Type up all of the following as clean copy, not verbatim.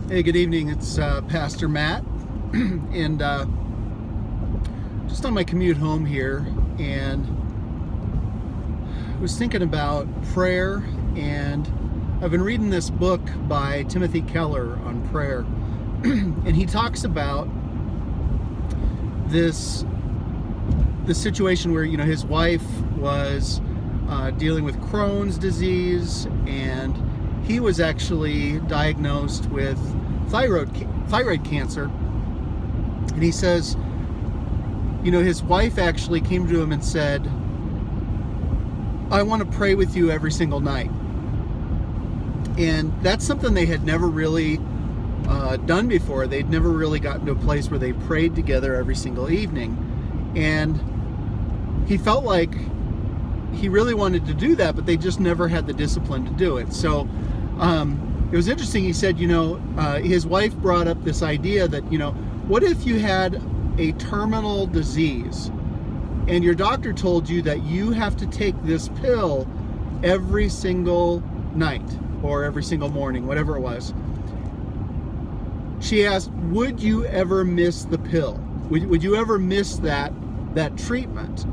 Hey, good evening. It's Pastor Matt, and just on my commute home here, and I was thinking about prayer, and I've been reading this book by Timothy Keller on prayer, and he talks about the situation where his wife was dealing with Crohn's disease, and he was actually diagnosed with thyroid cancer. And he says, his wife actually came to him and said, I want to pray with you every single night. And that's something they had never really done before. They'd never really gotten to a place where they prayed together every single evening. And he felt like he really wanted to do that, but they just never had the discipline to do it. So it was interesting. He said, his wife brought up this idea that, what if you had a terminal disease and your doctor told you that you have to take this pill every single night or every single morning, whatever it was. She asked, would you ever miss the pill? Would you ever miss that treatment?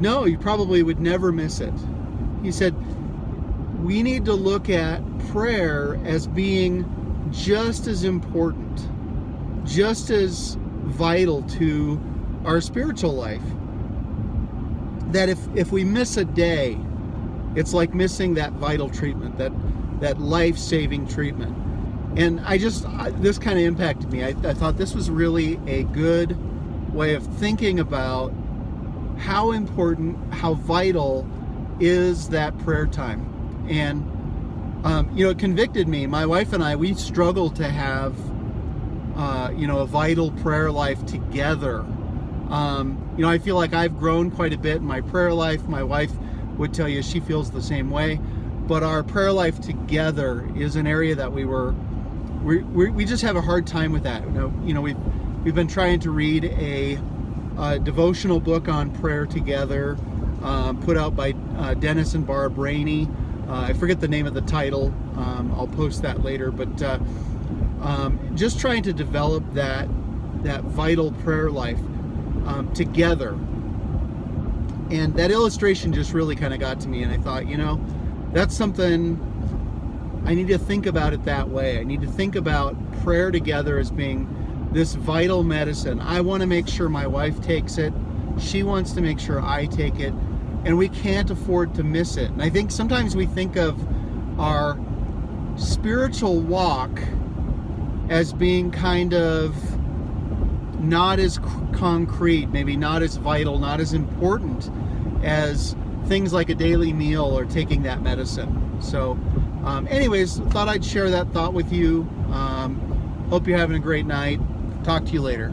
No, you probably would never miss it. He said, we need to look at prayer as being just as important, just as vital to our spiritual life. That if we miss a day, it's like missing that vital treatment, that life-saving treatment. And this kind of impacted me. I thought this was really a good way of thinking about how important, how vital is that prayer time. And it convicted me. My wife and I, we struggle to have a vital prayer life together. I feel like I've grown quite a bit in my prayer life. My wife would tell you she feels the same way. But our prayer life together is an area that we just have a hard time with that. We've been trying to read a devotional book on prayer together, put out by Dennis and Barb Rainey. I forget the name of the title. I'll post that later. But just trying to develop that vital prayer life together. And that illustration just really kind of got to me. And I thought, that's something I need to think about it that way. I need to think about prayer together as being this vital medicine. I want to make sure my wife takes it. She wants to make sure I take it. And we can't afford to miss it. And I think sometimes we think of our spiritual walk as being kind of not as concrete, maybe not as vital, not as important as things like a daily meal or taking that medicine. So anyways, thought I'd share that thought with you. Hope you're having a great night. Talk to you later.